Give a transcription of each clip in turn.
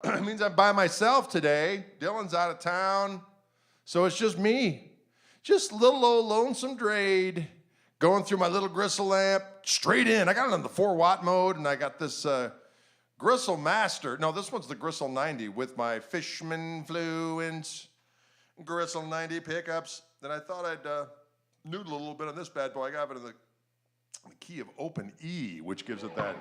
It means I'm by myself today. Dylan's out of town, so it's just me. Just little old lonesome Drade going through my little Gristle lamp straight in. I got it on the 4-watt mode, and I got this Gristle Master. No, this one's the Gristle 90 with my Fishman Fluence Gristle 90 pickups. Then I thought I'd noodle a little bit on this bad boy. I got it in the key of open E, which gives it that.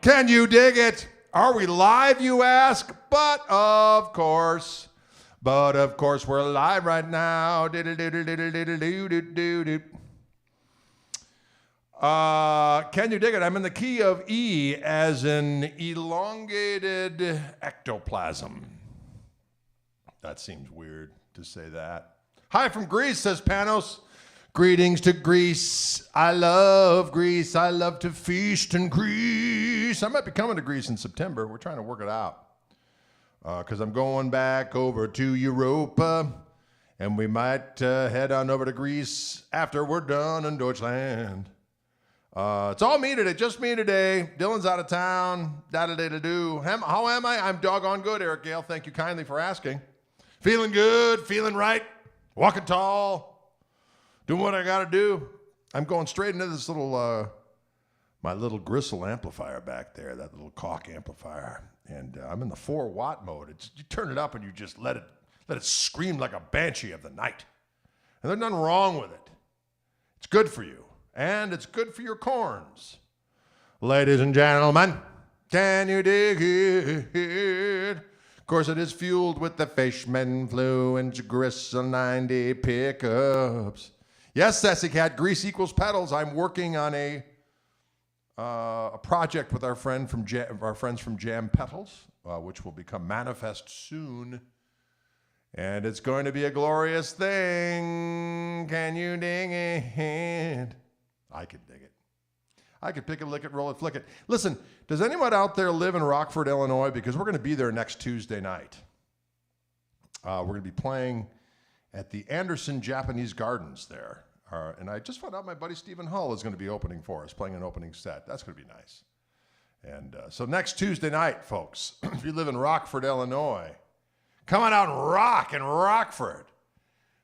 Can you dig it? Are we live, you ask? But of course we're live right now. Can you dig it? I'm in the key of E as in elongated ectoplasm. That seems weird to say that. Hi from Greece, says Panos. Greetings to Greece. I love Greece. I love to feast in Greece. I might be coming to Greece in September. We're trying to work it out. Because I'm going back over to Europa. And we might head on over to Greece after we're done in Deutschland. It's all me today, just me today. Dylan's out of town. Da-da-da-da-do. How am I? I'm doggone good, Eric Gale. Thank you kindly for asking. Feeling good, feeling right, walking tall, doing what I got to do. I'm going straight into this little, my little Gristle amplifier back there, that little Koch amplifier. And I'm in the 4-watt mode. You turn it up and you just let it scream like a banshee of the night. And there's nothing wrong with it. It's good for you. And it's good for your corns. Ladies and gentlemen, can you dig it? Of course, it is fueled with the Fishman Fluence Gristle 90 pickups. Yes, Sassy Cat, grease equals pedals. I'm working on a project with our friends from Jam Petals, which will become manifest soon. And it's going to be a glorious thing. Can you dig it? I can dig it. I could pick it, lick it, roll it, flick it. Listen, does anyone out there live in Rockford, Illinois? Because we're going to be there next Tuesday night. We're going to be playing at the Anderson Japanese Gardens there. And I just found out my buddy Stephen Hull is going to be opening for us, playing an opening set. That's going to be nice. And so next Tuesday night, folks, if you live in Rockford, Illinois, come on out and rock in Rockford.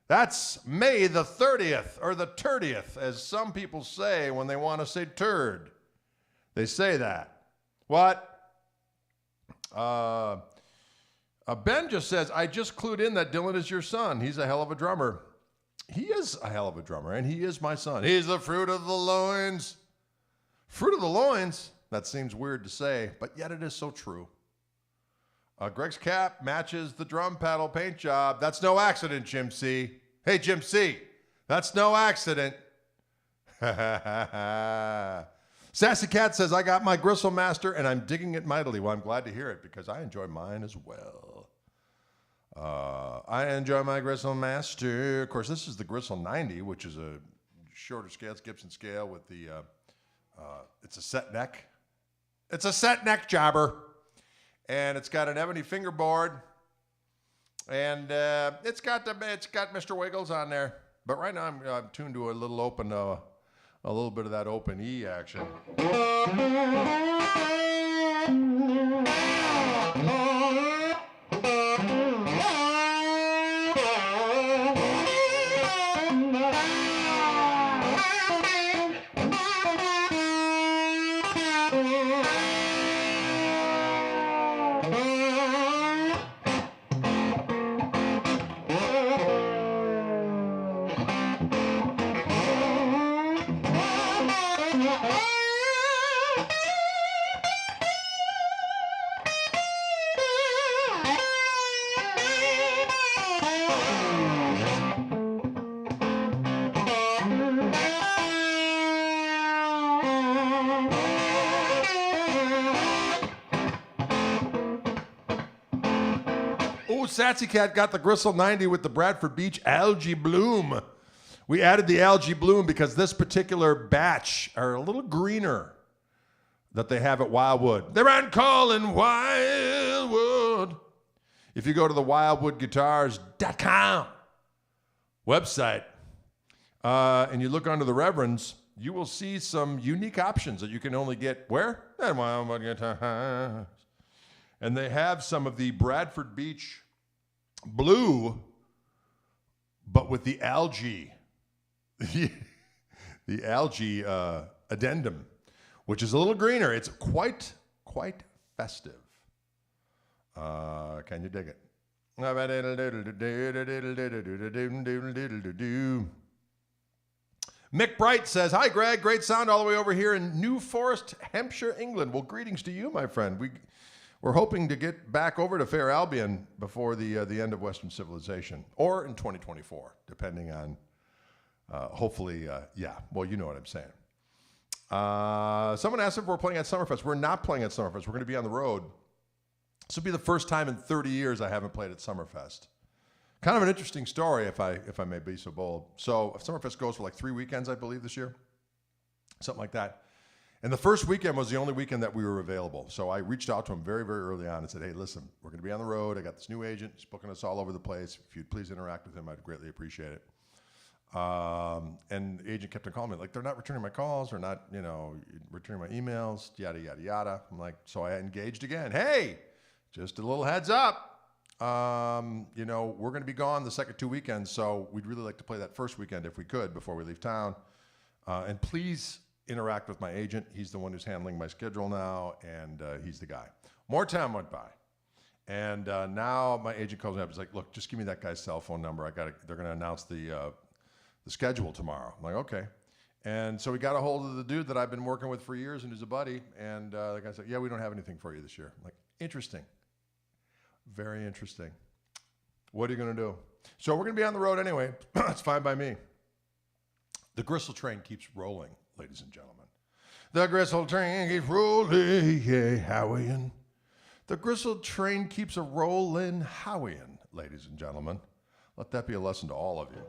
That's May the 30th, or the 30th, as some people say when they want to say turd. They say that. What? Ben just says, I just clued in that Dylan is your son. He's a hell of a drummer. He is a hell of a drummer, and he is my son. He's the fruit of the loins. Fruit of the loins? That seems weird to say, but yet it is so true. Greg's cap matches the drum paddle paint job. That's no accident, Jim C. Hey, Jim C. That's no accident. Sassy Cat says, I got my Gristle Master, and I'm digging it mightily. Well, I'm glad to hear it, because I enjoy mine as well. I enjoy my Gristle Master. Of course, this is the Gristle 90, which is a shorter scale. It's Gibson scale with the, it's a set neck. It's a set neck jobber. And it's got an ebony fingerboard, and it's got Mr. Wiggles on there. But right now I'm tuned to a little open, a little bit of that open E action. Sassy Cat got the Gristle 90 with the Bradford Beach Algae Bloom. We added the Algae Bloom because this particular batch are a little greener that they have at Wildwood. They're on call in Wildwood. If you go to the wildwoodguitars.com website and you look under the Reverends, you will see some unique options that you can only get where? At Wildwood Guitars. And they have some of the Bradford Beach Blue, but with the algae, the algae addendum, which is a little greener. It's quite festive. Can you dig it? Mick Bright says, hi, Greg. Great sound all the way over here in New Forest, Hampshire, England. Well, greetings to you, my friend. We're hoping to get back over to Fair Albion before the end of Western civilization, or in 2024, depending on, hopefully, yeah. Well, you know what I'm saying. Someone asked if we're playing at Summerfest. We're not playing at Summerfest. We're going to be on the road. This will be the first time in 30 years I haven't played at Summerfest, Kind of an interesting story, if I may be so bold. So Summerfest goes for like 3 weekends, I believe, this year, something like that. And the first weekend was the only weekend that we were available. So I reached out to him very, very early on and said, hey, listen, we're going to be on the road. I got this new agent. He's booking us all over the place. If you'd please interact with him, I'd greatly appreciate it. And the agent kept on calling me, like, they're not returning my calls. They're not, returning my emails, yada, yada, yada. I'm like, so I engaged again. Hey, just a little heads up. We're going to be gone the second 2 weekends, so we'd really like to play that first weekend if we could before we leave town. And please interact with my agent. He's the one who's handling my schedule now, and he's the guy. More time went by, and now my agent calls me up. He's like, "Look, just give me that guy's cell phone number. They're going to announce the schedule tomorrow." I'm like, "Okay." And so we got a hold of the dude that I've been working with for years, and who's a buddy. And the guy said, "Yeah, we don't have anything for you this year." I'm like, "Interesting, very interesting. What are you going to do?" So we're going to be on the road anyway. It's fine by me. The Gristle train keeps rolling, ladies and gentlemen. The Gristle train keeps rolling, yeah, Howieing. The Gristle train keeps a rolling, Howieing, ladies and gentlemen. Let that be a lesson to all of you.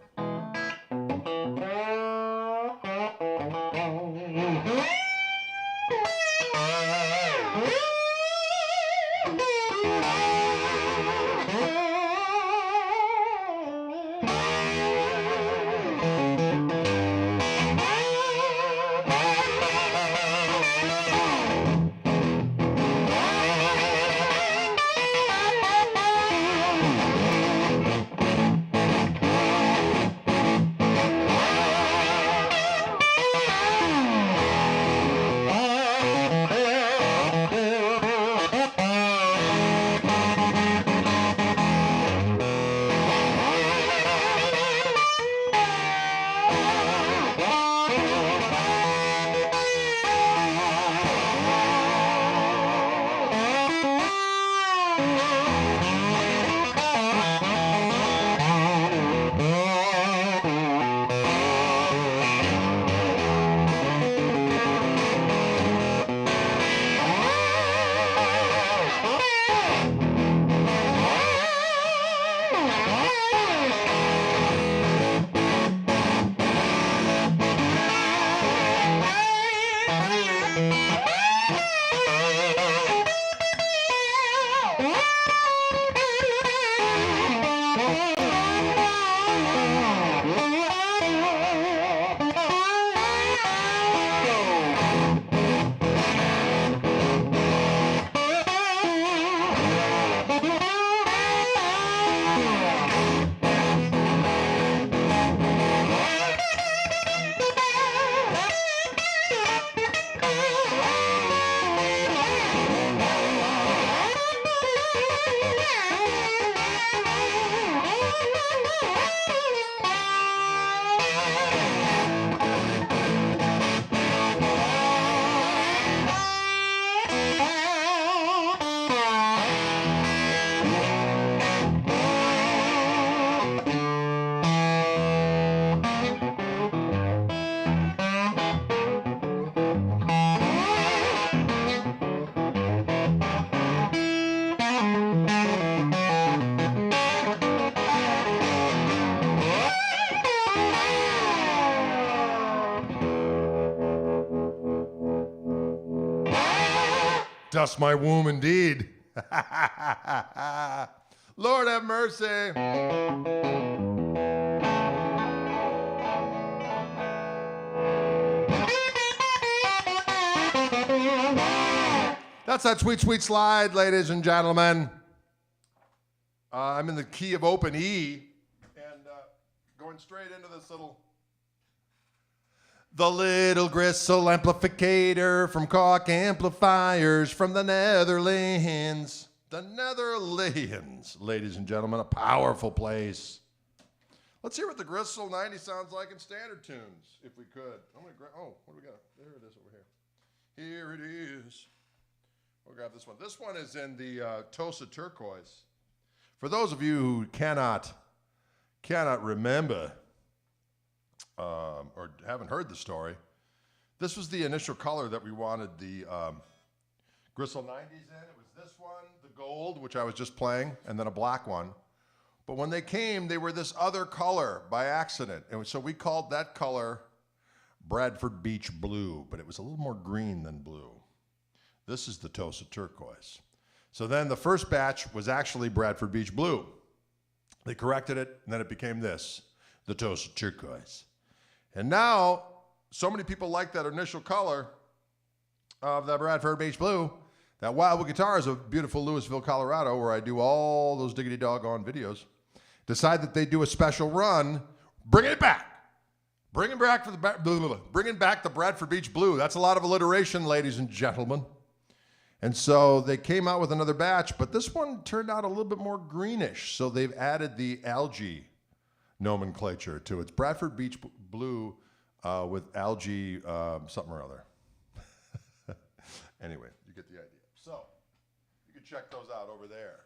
Dust my womb indeed. Lord have mercy. That's that sweet, sweet slide, ladies and gentlemen. I'm in the key of open E and going straight into this the little Gristle amplificator from Koch amplifiers from the Netherlands. The Netherlands, ladies and gentlemen, a powerful place. Let's hear what the Gristle 90 sounds like in standard tunes, if we could. I'm gonna what do we got? There it is over here. Here it is. We'll grab this one. This one is in the Tosa turquoise. For those of you who cannot remember or haven't heard the story, this was the initial color that we wanted the Gristle 90s in. It was this one, the gold, which I was just playing, and then a black one. But when they came, they were this other color by accident. And so we called that color Bradford Beach Blue, but it was a little more green than blue. This is the Tosa Turquoise. So then the first batch was actually Bradford Beach Blue. They corrected it, and then it became this, the Tosa Turquoise. And now, so many people like that initial color of the Bradford Beach Blue, that Wildwood Guitars of beautiful Louisville, Colorado, where I do all those diggity doggone videos, decide that they do a special run, bringing it back. Bringing back the Bradford Beach Blue. That's a lot of alliteration, ladies and gentlemen. And so they came out with another batch, but this one turned out a little bit more greenish. So they've added the algae nomenclature to it. It's Bradford Beach Blue with algae something or other. Anyway, you get the idea. So you can check those out over there.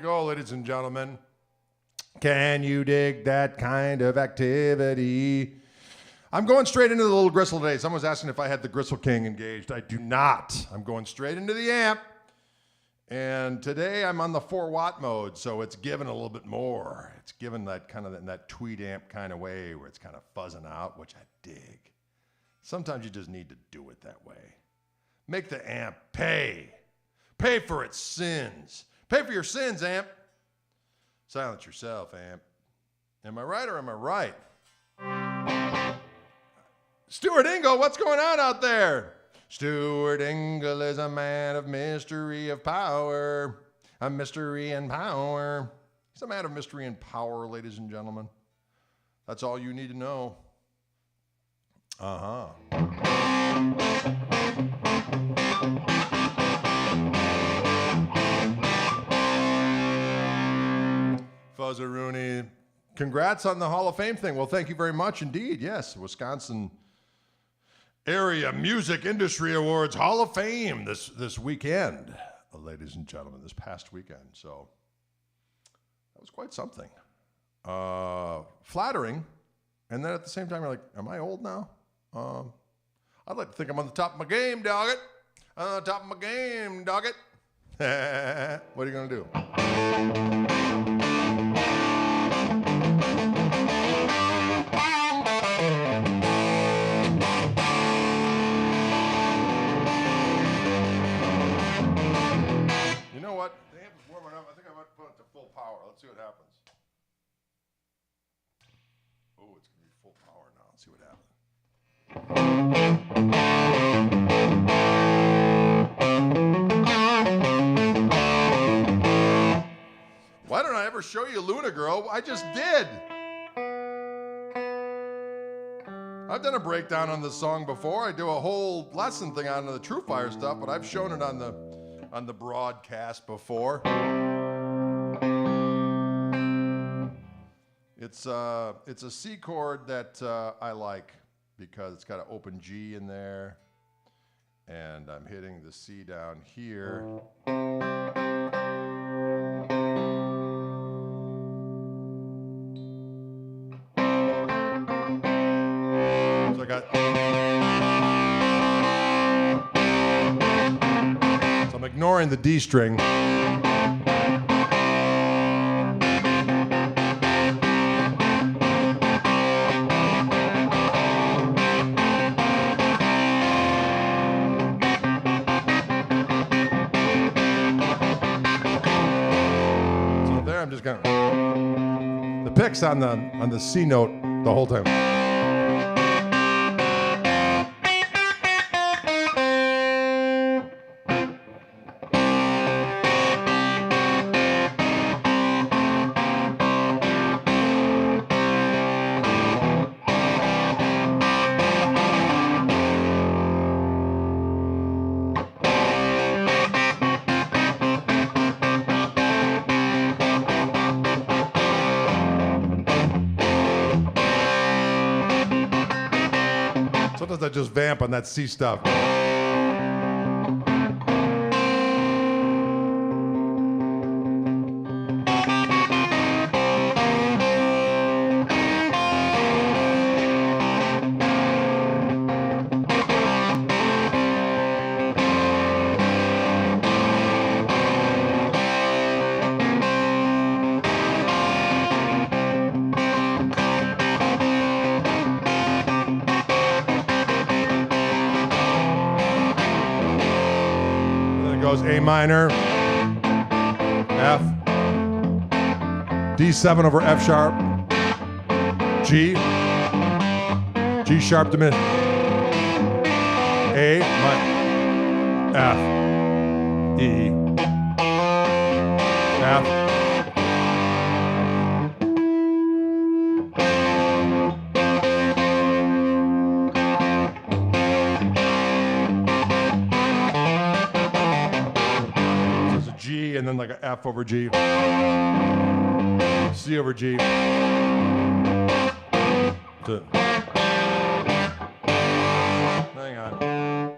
go, ladies and gentlemen. Can you dig that kind of activity? I'm going straight into the little gristle today. Someone's asking if I had the Gristle King engaged. I do not. I'm going straight into the amp. And today I'm on the 4-watt mode, so it's giving a little bit more. It's giving that kind of in that tweed amp kind of way where it's kind of fuzzing out, which I dig. Sometimes you just need to do it that way. Make the amp pay. Pay for its sins. Pay for your sins, amp. Silence yourself, amp. Am I right or am I right? Stuart Ingle, what's going on out there? Stuart Ingle is a man of mystery of power. A mystery and power. He's a man of mystery and power, ladies and gentlemen. That's all you need to know. Fuzzaroonie, congrats on the Hall of Fame thing. Well, thank you very much indeed. Yes, Wisconsin Area Music Industry Awards Hall of Fame this weekend, ladies and gentlemen, this past weekend. So that was quite something. Flattering. And then at the same time, you're like, am I old now? I'd like to think I'm on the top of my game, dog it. On the top of my game, dog it. What are you going to do? You know what? The amp is warming up. I think I might put it to full power. Let's see what happens. Oh, it's going to be full power now. Let's see what happens. Why don't I ever show you Luna Girl? I just did. I've done a breakdown on this song before. I do a whole lesson thing on the True Fire stuff, but I've shown it on the broadcast before. It's a C chord that I like because it's got an open G in there, and I'm hitting the C down here. So I got. So I'm ignoring the D string. The pick's on the C note the whole time. Sometimes I just vamp on that C stuff. Goes A minor, F, D7 over F sharp, G, G sharp diminished, A, F, E, F, and then like an F over G, C over G. Hang on.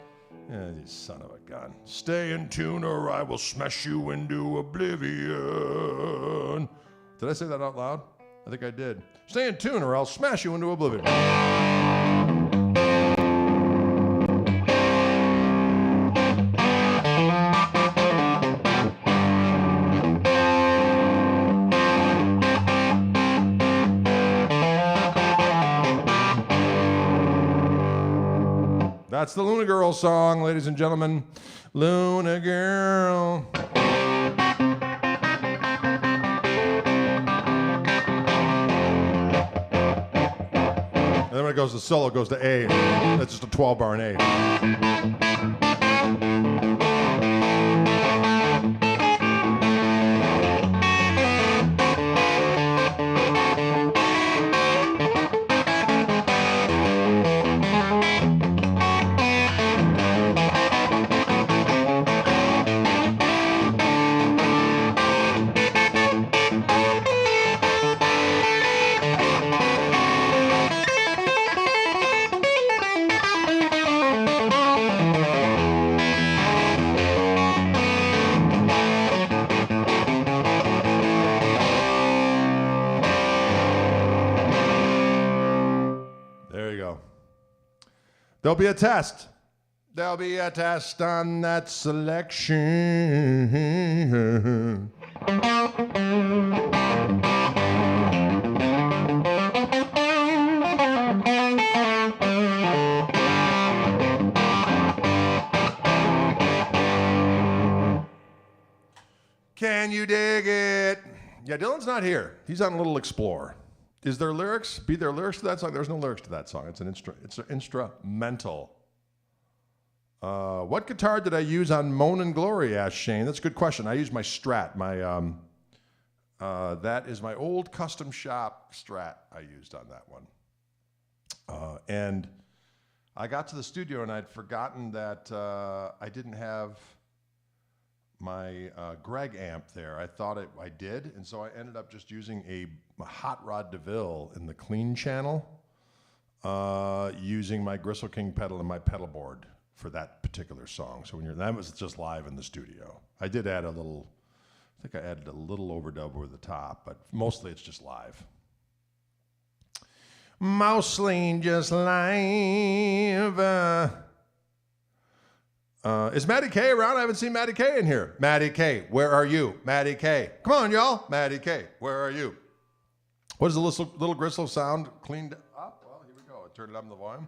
Son of a gun. Stay in tune or I will smash you into oblivion. Did I say that out loud? I think I did. Stay in tune or I'll smash you into oblivion. That's the Luna Girl song, ladies and gentlemen. Luna Girl. And then when it goes to solo, it goes to A. That's just a 12-bar in A. There'll be a test. There'll be a test on that selection. Can you dig it? Yeah, Dylan's not here. He's on a little explore. Is there lyrics? Be there lyrics to that song? There's no lyrics to that song. It's an instrumental. What guitar did I use on Moan and Glory? Asked Shane. That's a good question. I used my Strat. That is my old custom shop Strat. I used on that one. And I got to the studio and I'd forgotten that I didn't have my Greg amp there. I thought I did, and so I ended up just using a Hot Rod DeVille in the clean channel, using my Gristle King pedal and my pedal board for that particular song. So that was just live in the studio. I did add I think I added a little overdub over the top, but mostly it's just live. Mostly just live. Is Maddie K around? I haven't seen Maddie K in here. Maddie K, where are you? Maddie K. Come on, y'all. Maddie K, where are you? What does the little Gristle sound cleaned up? Well, here we go. I turned it up in the volume.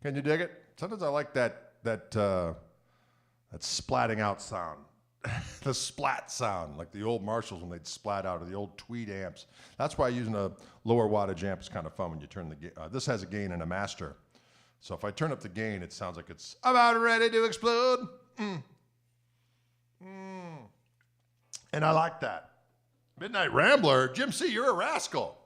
Can you dig it? Sometimes I like that splatting out sound, the splat sound, like the old Marshalls when they'd splat out, or the old Tweed amps. That's why using a lower wattage amp is kind of fun when you turn the gain. This has a gain and a master, so if I turn up the gain, it sounds like it's about ready to explode. And I like that. Midnight Rambler, Jim C., you're a rascal.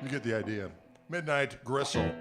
You get the idea. Midnight Gristle.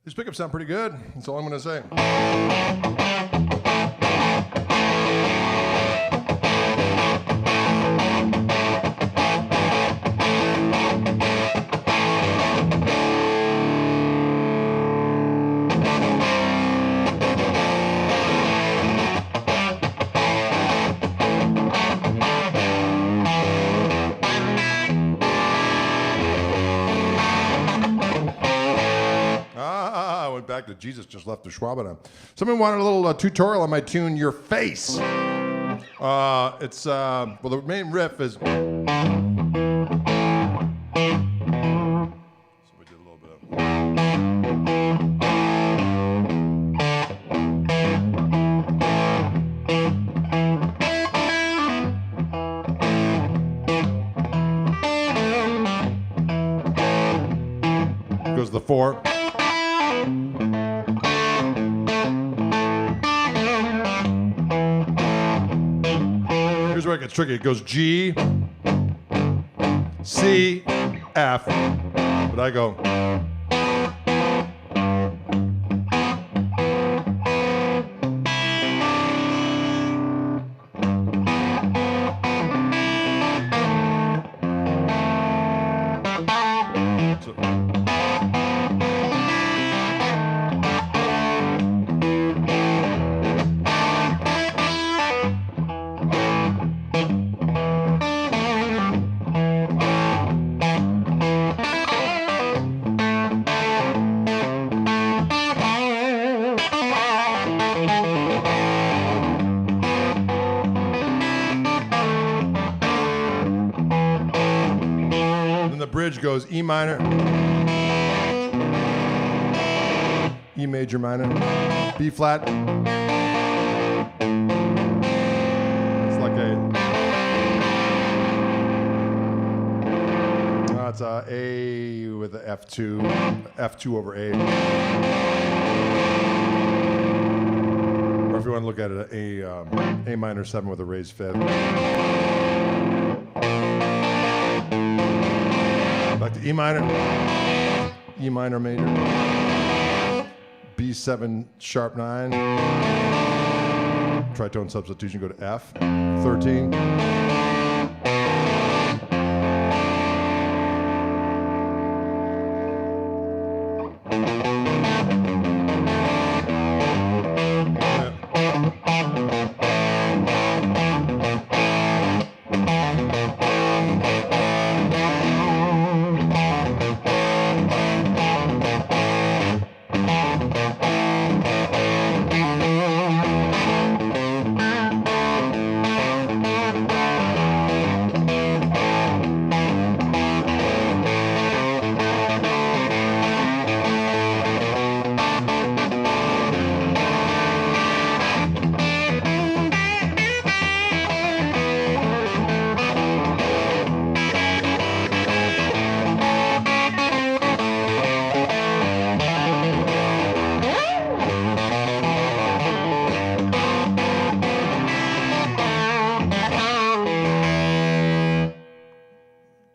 These pickups sound pretty good. That's all I'm going to say. Back to Jesus Just Left the Schwabana. Someone wanted a little tutorial on my tune, Your Face. Well, the main riff is... So we did a little bit of... Goes the 4. Here's where it gets tricky. It goes G, C, F, but I go. Bridge goes E minor, E major minor, B flat. It's like it's a A with an F2, F2 over A. Or if you want to look at it, A minor 7 with a raised 5th. Back to E minor, E minor major, B7 sharp 9, tritone substitution, go to F, 13.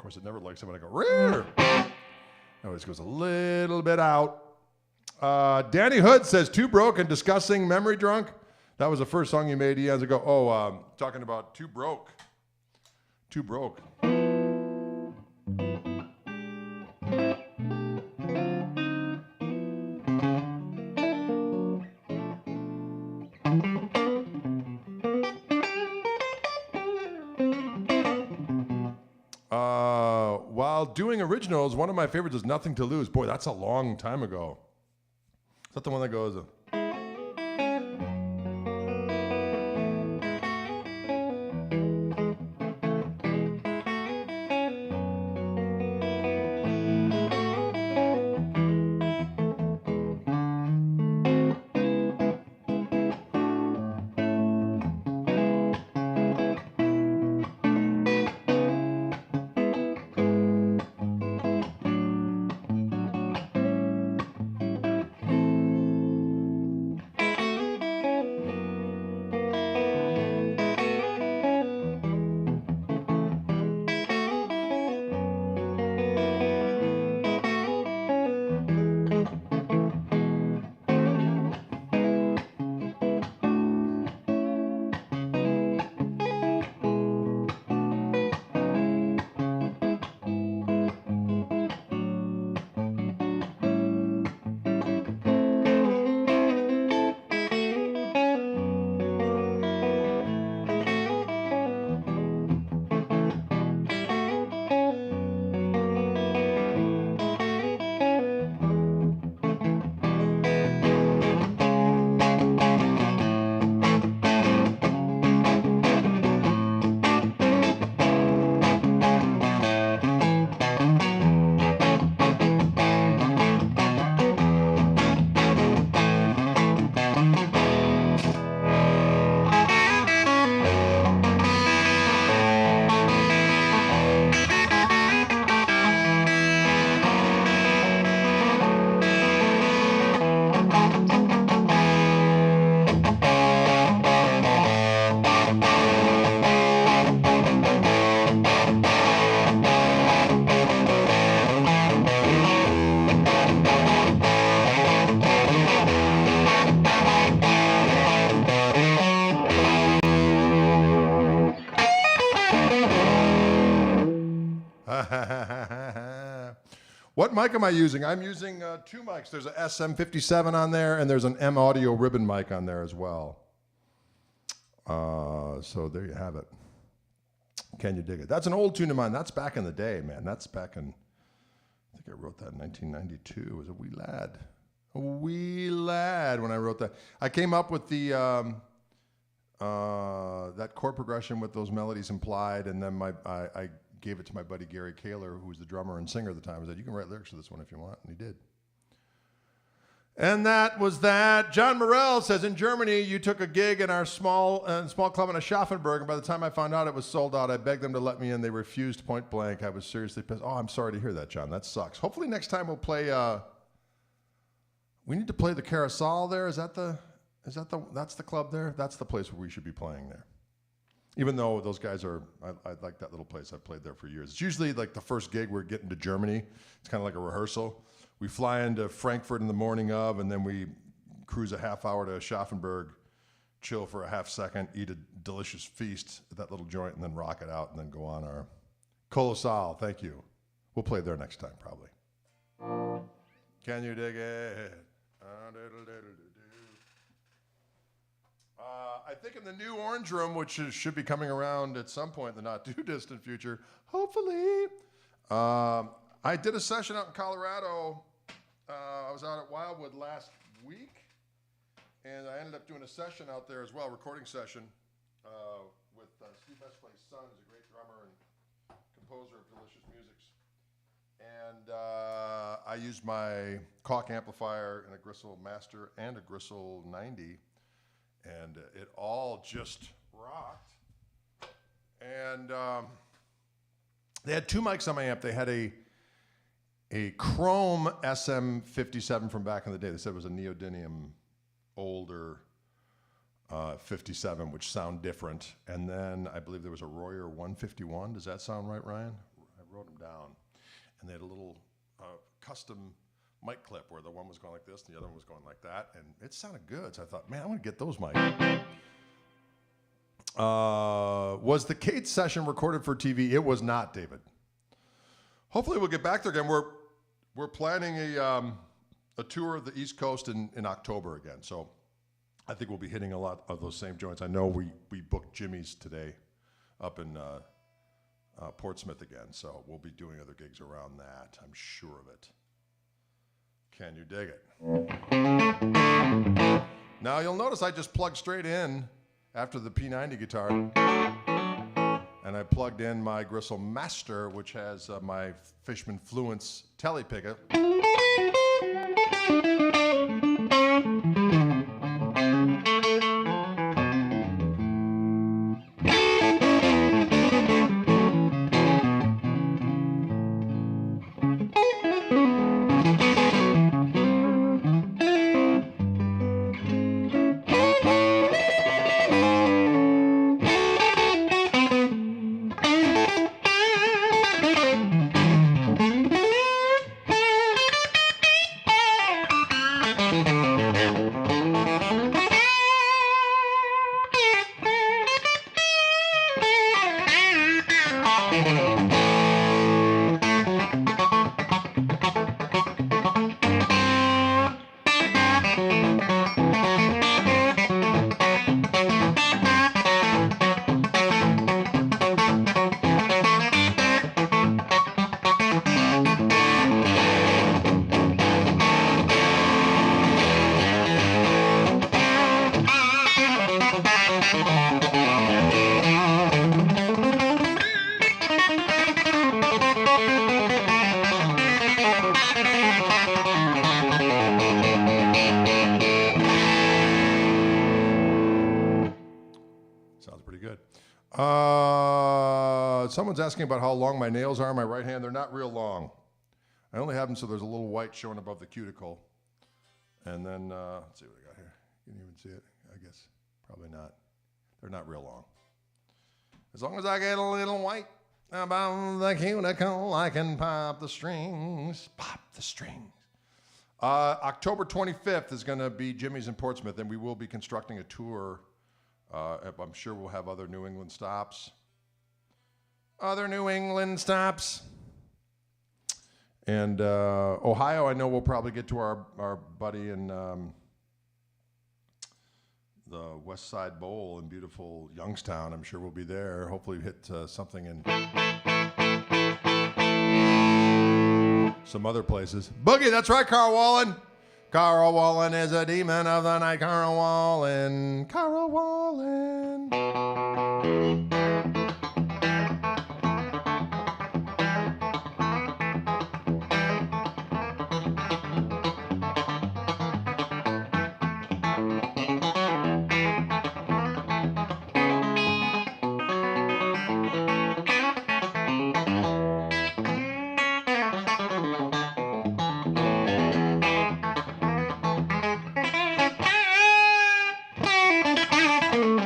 course, it never likes it when I go, rear. It always goes a little bit out. Danny Hood says, Too Broke and Discussing Memory Drunk. That was the first song you made years ago. Oh, talking about Too Broke. Too Broke. While doing originals, one of my favorites is Nothing to Lose. Boy, that's a long time ago. Is that the one that goes... What mic am I using? I'm using two mics. There's an SM57 on there, and there's an M Audio ribbon mic on there as well. So there you have it. Can you dig it? That's an old tune of mine. That's back in the day, man. That's back in, I think I wrote that in 1992. I was a wee lad. A wee lad when I wrote that. I came up with the that chord progression with those melodies implied, and then I gave it to my buddy Gary Kaler, who was the drummer and singer at the time. I said, you can write lyrics to this one if you want, and he did. And that was that. John Morell says, in Germany, you took a gig in our small club in Aschaffenburg, and by the time I found out it was sold out, I begged them to let me in. They refused point blank. I was seriously pissed. Oh, I'm sorry to hear that, John. That sucks. Hopefully next time we'll play, we need to play the Carousel there. That's the club there? That's the place where we should be playing there. Even though those guys are, I like that little place. I've played there for years. It's usually like the first gig we're getting to Germany. It's kind of like a rehearsal. We fly into Frankfurt in the morning of, and then we cruise a half hour to Aschaffenburg, chill for a half second, eat a delicious feast at that little joint, and then rock it out, and then go on our Colossal. Thank you. We'll play there next time, probably. Can you dig it? I think in the new Orange Room, which should be coming around at some point in the not too distant future, hopefully. I did a session out in Colorado. I was out at Wildwood last week, and I ended up doing a session out there as well, recording session with Steve Mesclay's son, who's a great drummer and composer of delicious music. And I used my Koch amplifier and a Gristle Master and a Gristle 90. And it all just rocked. And they had two mics on my amp. They had a Chrome SM57 from back in the day. They said it was a neodymium older 57, which sound different. And then I believe there was a Royer 151. Does that sound right, Ryan? wrote them down. And they had a little custom mic clip where the one was going like this and the other one was going like that. And it sounded good. So I thought, man, I'm going to get those mics. Was the Kate session recorded for TV? It was not, David. Hopefully we'll get back there again. We're planning a tour of the East Coast in October again. So I think we'll be hitting a lot of those same joints. I know we booked Jimmy's today up in Portsmouth again. So we'll be doing other gigs around that. I'm sure of it. Can you dig it? Now you'll notice I just plugged straight in after the P90 guitar, and I plugged in my Gristle Master, which has my Fishman Fluence Tele pickup. Sounds pretty good. Someone's asking about how long my nails are on my right hand. They're not real long. I only have them so there's a little white showing above the cuticle. And then, let's see what I got here. You can even see it, I guess. Probably not. They're not real long. As long as I get a little white above the cuticle, I can pop the strings. Pop the strings. October 25th is going to be Jimmy's in Portsmouth, and we will be constructing a tour. I'm sure we'll have other New England stops. Other New England stops. And Ohio, I know we'll probably get to our buddy in the West Side Bowl in beautiful Youngstown. I'm sure we'll be there. Hopefully hit something in some other places. Boogie, that's right, Carl Wallen. Carl Wallen is a demon of the night. Carl Wallen. Carl Wallen.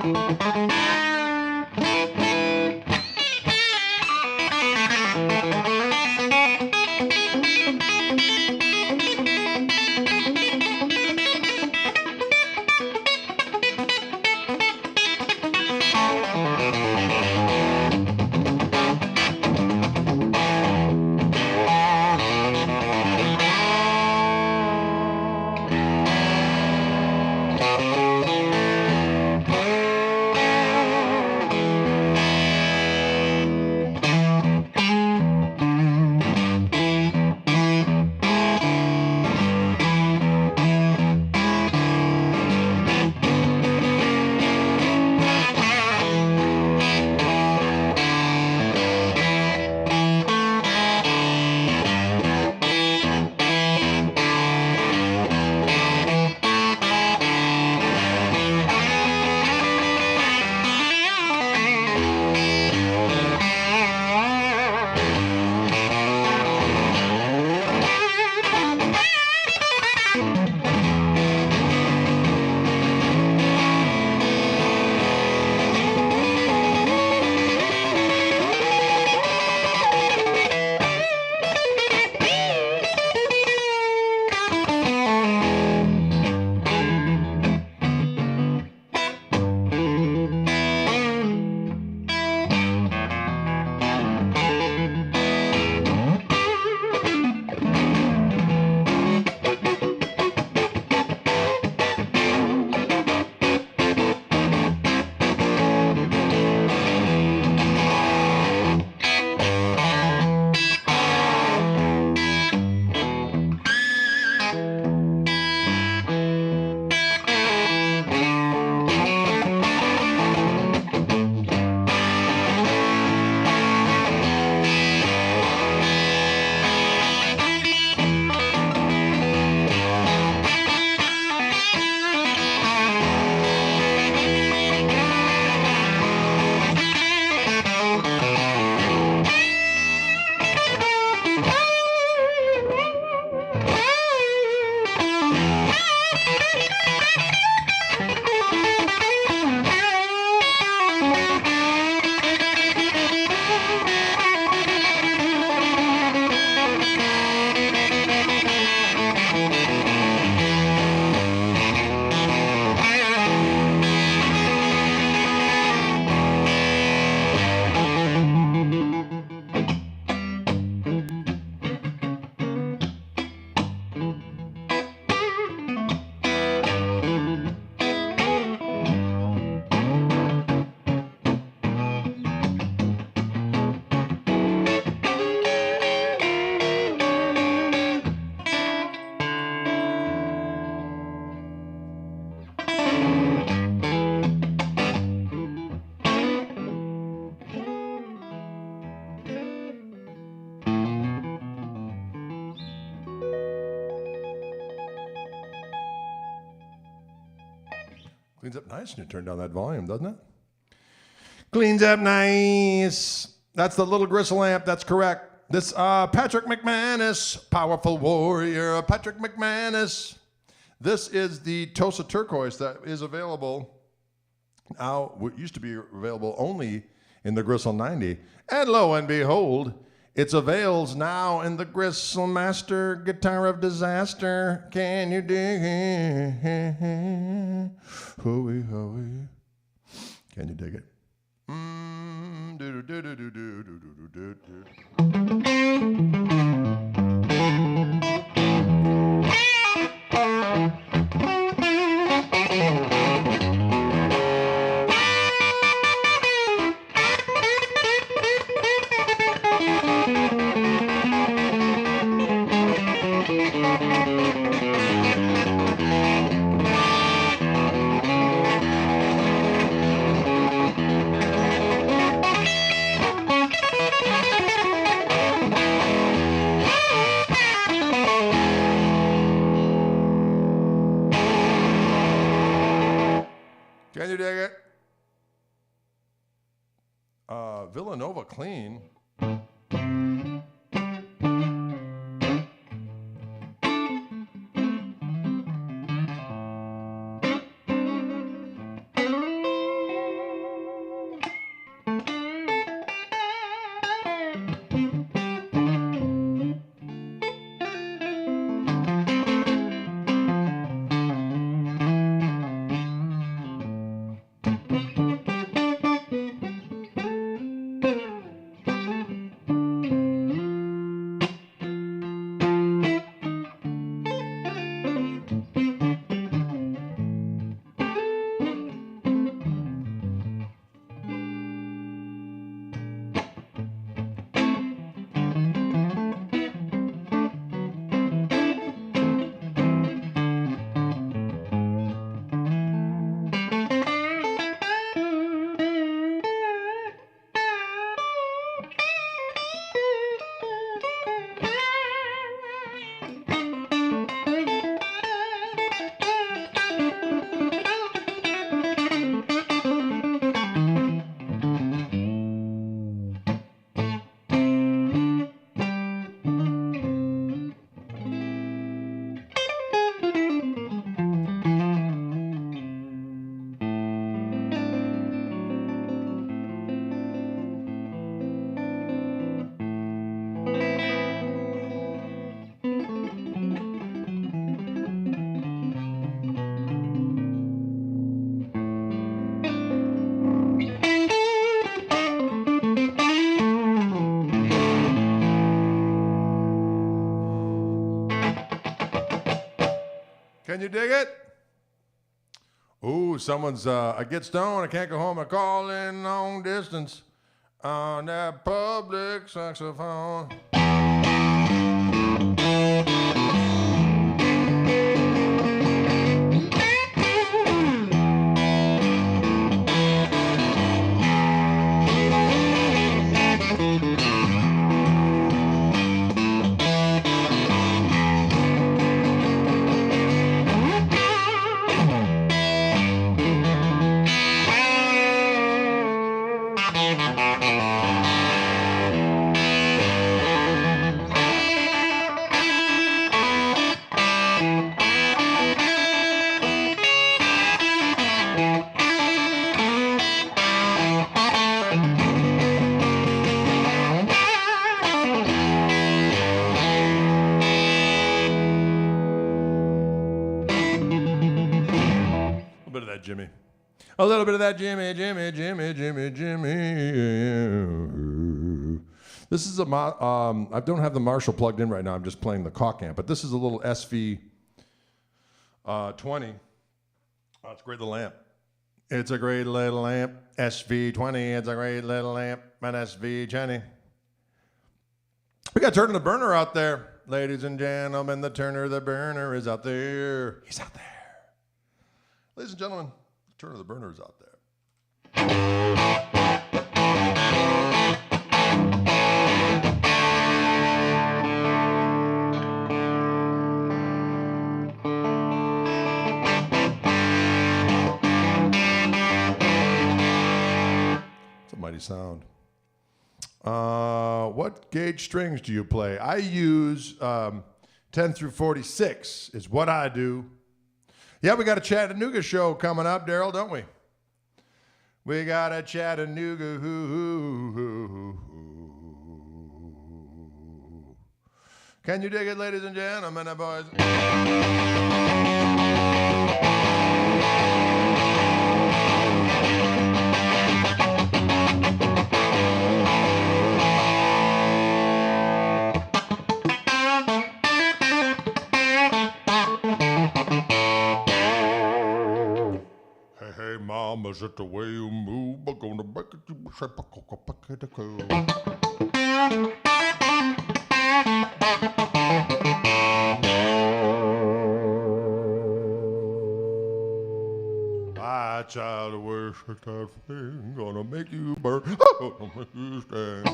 Thank you. Cleans up nice when you turn down that volume, doesn't it? Cleans up nice. That's the little gristle lamp. That's correct. This Patrick McManus, powerful warrior, Patrick McManus. This is the Tosa Turquoise that is available now. What used to be available only in the Gristle 90. And lo and behold, it's avails now in the Gristle Master Guitar of Disaster. Can you dig it? Hooey, hooey. Can you dig it? Can you dig it? Villanova Clean. Can you dig it? Ooh, someone's, I get stoned, I can't go home, I call in long distance on that public saxophone. Jimmy. A little bit of that Jimmy, Jimmy, Jimmy, Jimmy, Jimmy. This is a, I don't have the Marshall plugged in right now. I'm just playing the Koch amp, but this is a little SV 20. Oh, it's a great little amp. It's a great little amp. SV 20. It's a great little amp. An SV 20. We got Turner the Burner out there. Ladies and gentlemen, the Turner the Burner is out there. He's out there. Ladies and gentlemen, Turner the Burner is out there. sound. What gauge strings do you play? I use 10 through 46 is what I do. Yeah, we got a Chattanooga show coming up, Daryl, don't we? We got a Chattanooga. Can you dig it, ladies and gentlemen and boys? Hey, mama, is it the way you move? I'm gonna break it to my child, worship that thing, gonna make you burn, gonna make you stand.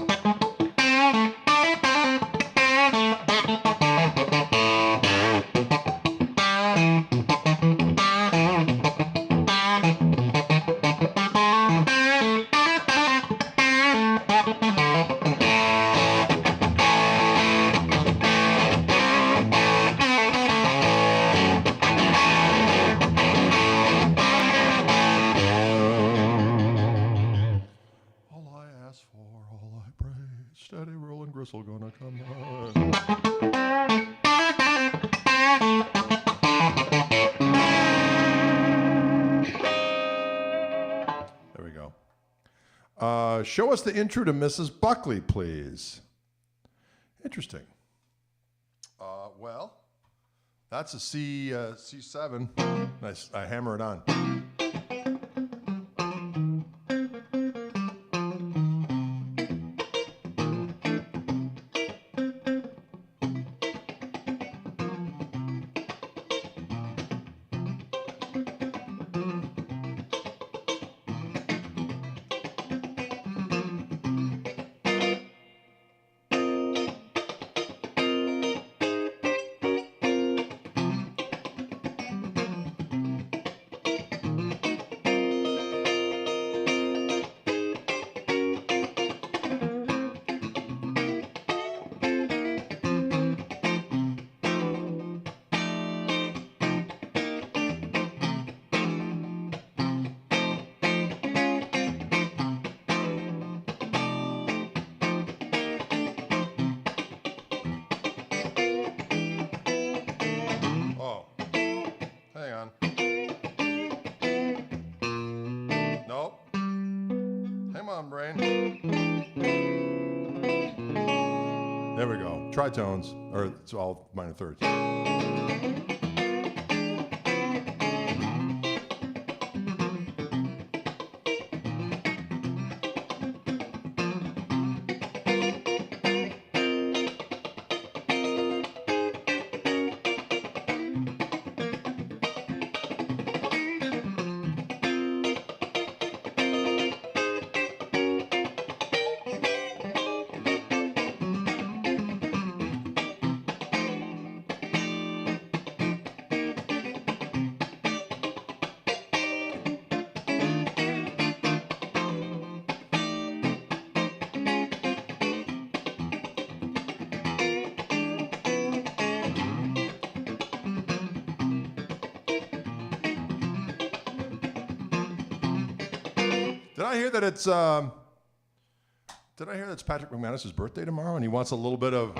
Steady rolling gristle gonna come on. There we go. Show us the intro to Mrs. Buckley, please. Interesting. Well, that's a C7. Nice. I hammer it on. There we go. Tritones, or it's all minor thirds. Did I hear that it's Patrick McManus's birthday tomorrow, and he wants a little bit of?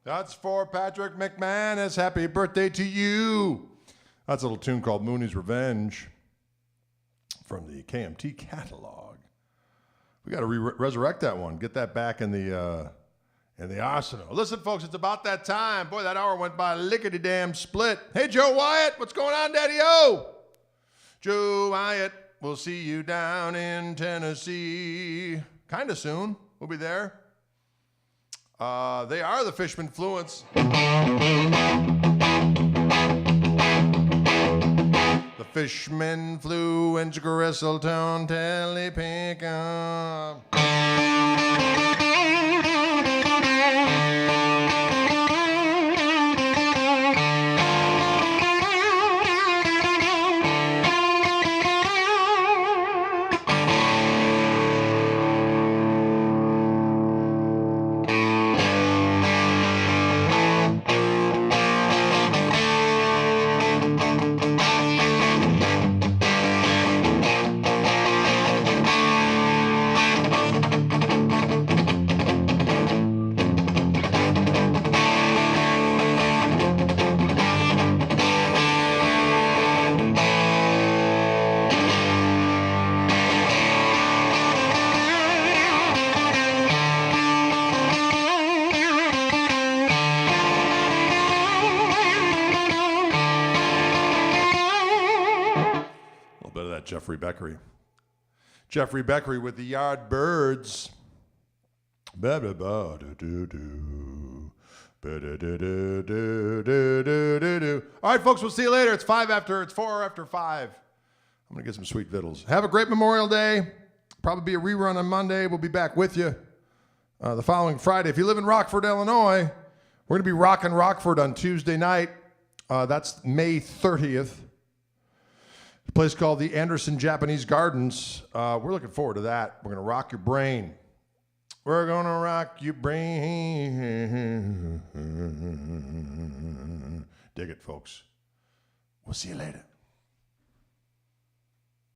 That's for Patrick McManus. Happy birthday to you. That's a little tune called Mooney's Revenge from the KMT catalog. We got to resurrect that one. Get that back in the arsenal. Listen, folks, it's about that time. Boy, that hour went by lickety-damn split. Hey, Joe Wyatt, what's going on, Daddy-O? Joe Wyatt, we'll see you down in Tennessee. Kind of soon. We'll be there. They are the Fishman Fluence. The Fishman Fluence, Gristletime, Telepickup. Jeffrey Beckery with the Yardbirds. All right, folks, we'll see you later. It's 4 after 5. I'm going to get some sweet vittles. Have a great Memorial Day. Probably be a rerun on Monday. We'll be back with you the following Friday. If you live in Rockford, Illinois, we're going to be rocking Rockford on Tuesday night. That's May 30th. A place called the Anderson Japanese Gardens. We're looking forward to that. We're going to rock your brain. We're going to rock your brain. Dig it, folks. We'll see you later.